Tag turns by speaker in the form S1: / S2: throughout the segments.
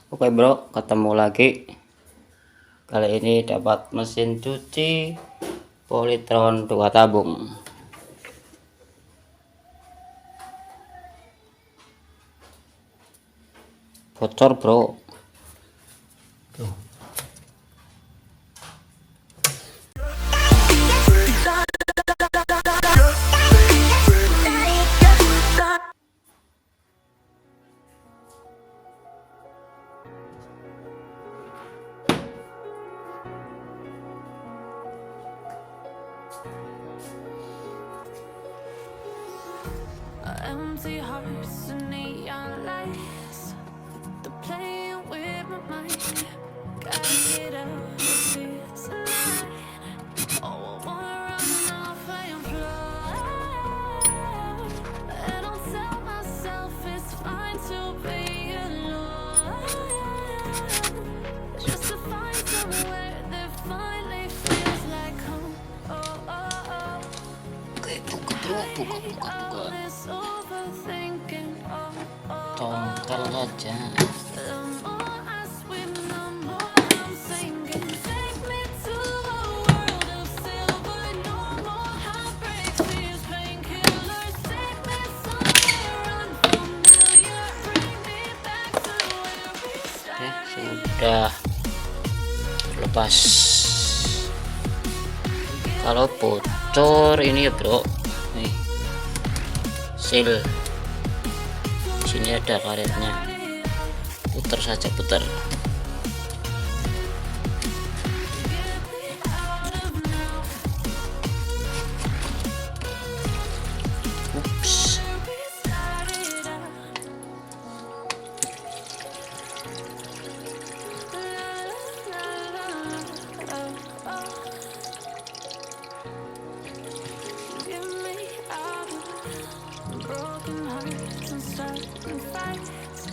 S1: Oke bro, ketemu lagi. Kali ini dapat mesin cuci Polytron 2 tabung. Bocor bro. Tuh.
S2: Empty hearts and neon lights, they're playing with my mind. Gotta get out of here tonight. Oh, I wanna run off and fly. And I'll tell myself it's fine to be alone, just to find somewhere that finally feels like home. Oh, oh, oh.
S1: Oke, buka. Tongkol saja. Oke, sudah lepas. Kalau bocor ini ya bro, nih seal. Sini ada karetnya, putar saja, putar. Ups.
S2: Broken hearts and starting fights,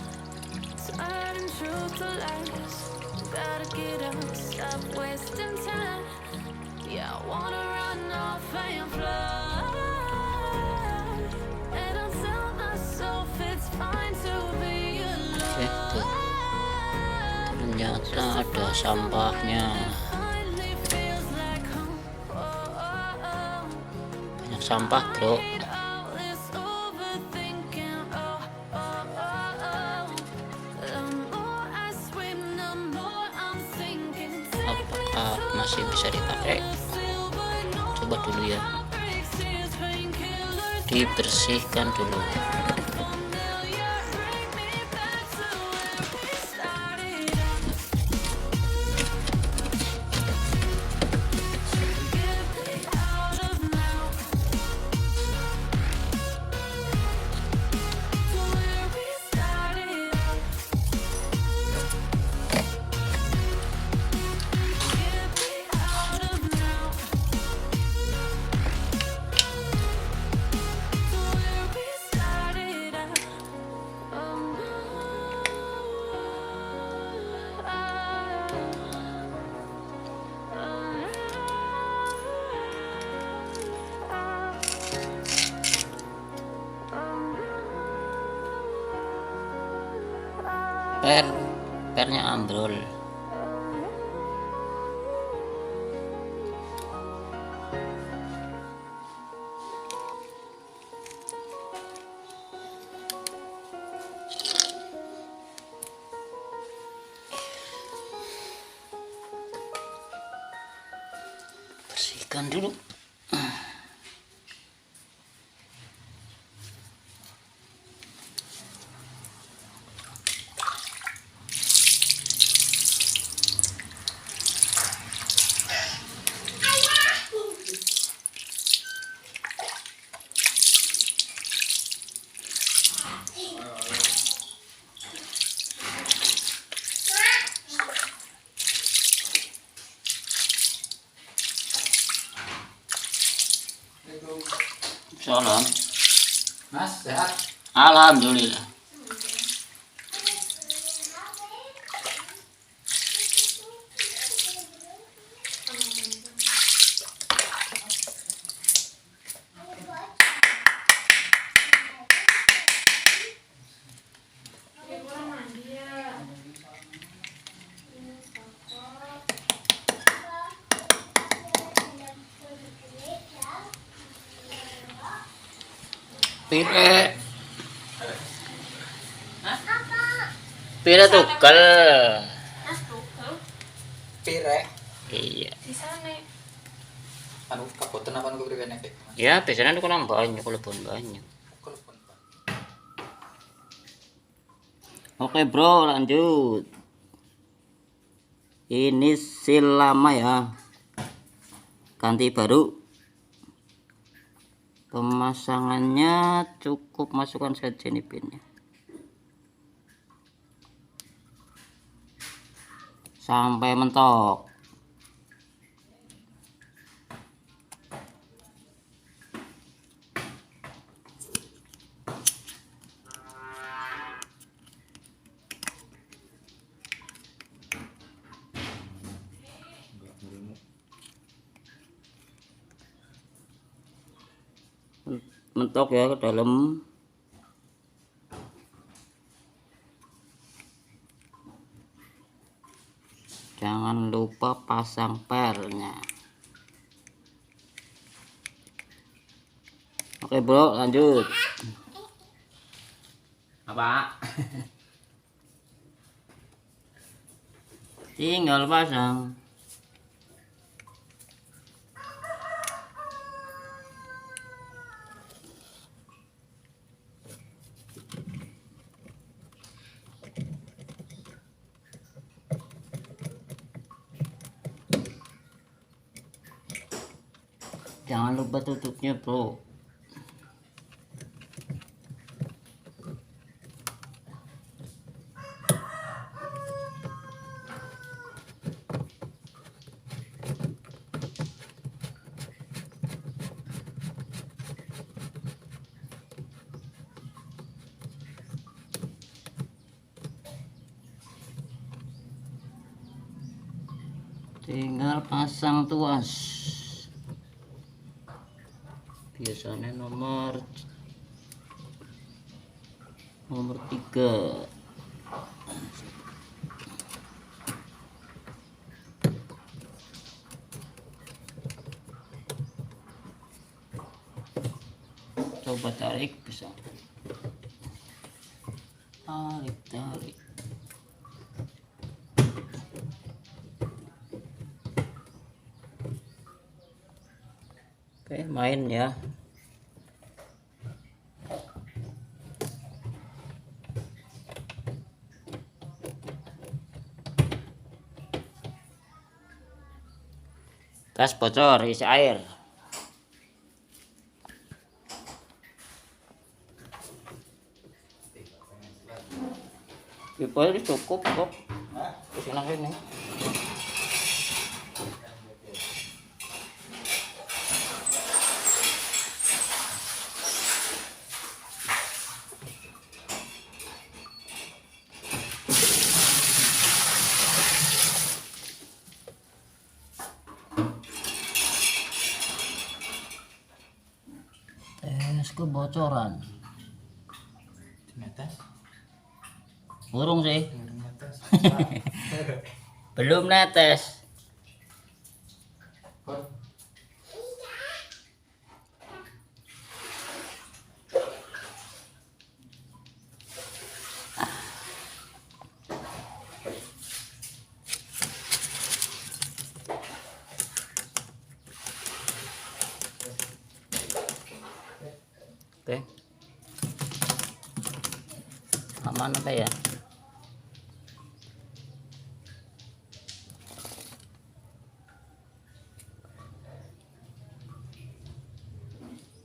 S2: turning truth to lies. Gotta get up, stop wasting time. Yeah, I wanna run off and fly. And I'll tell myself it's fine to be
S1: Oke, tuh.
S2: alone.
S1: Ternyata ada sampahnya.
S2: Finally feels like home. Oh, oh, oh.
S1: Banyak sampah bro. Apakah masih bisa dipakai? Coba dulu ya, dibersihkan dulu. Pernya ambrol. Bersihkan dulu. Salam.
S3: Mas, sehat?
S1: Alhamdulillah. Pire. Pire tukel.
S3: Pire.
S1: Iya.
S2: Di sana.
S3: Anu kapoten apa anu kepriwe nek?
S1: Ya, biasanya itu kan banyak, kalau banyak. Oke bro, lanjut. Ini sil lama ya, ganti baru. Pemasangannya cukup masukkan saja nih pinnya sampai mentok. Mentok ya ke dalam. Jangan lupa pasang pernya. Oke bro, lanjut. Apa? Tinggal pasang. Jangan lupa tutupnya bro. Tinggal pasang tuas. Biasanya nomor 3. Coba tarik, bisa tarik. Oke, main ya. Tas bocor, isi air. Pipa ini cukup kok. Senang ini. Tes kebocoran.
S3: Netes.
S1: Burung sih.
S3: Netes.
S1: Belum netes. Oke. Aman apa ya?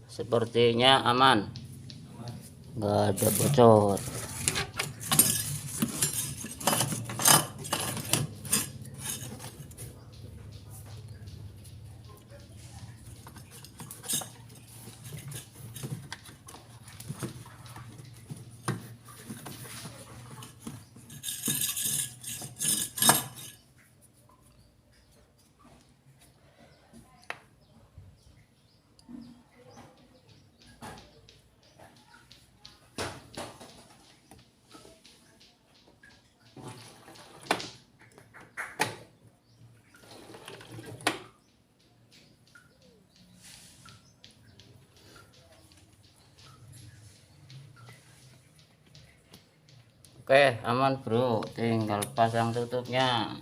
S1: Sepertinya aman. Nggak ada bocor. Oke, aman bro, tinggal pasang tutupnya.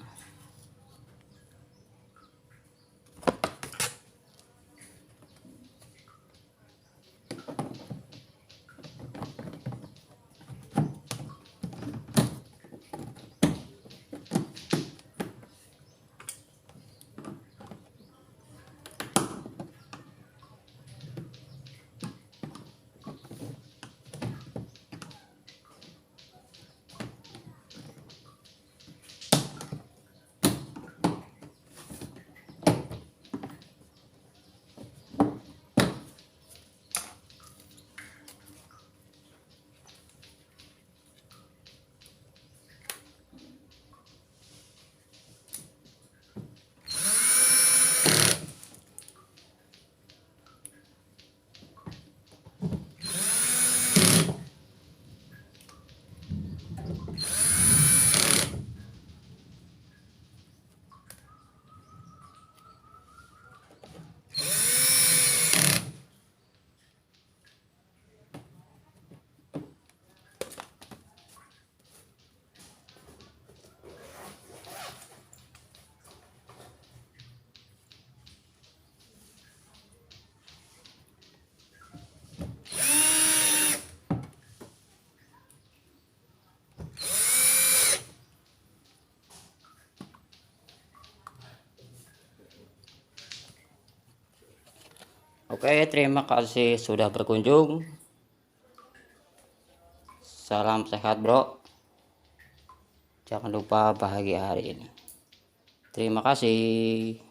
S1: Oke, terima kasih sudah berkunjung. Salam sehat bro, jangan lupa bahagia hari ini. Terima kasih.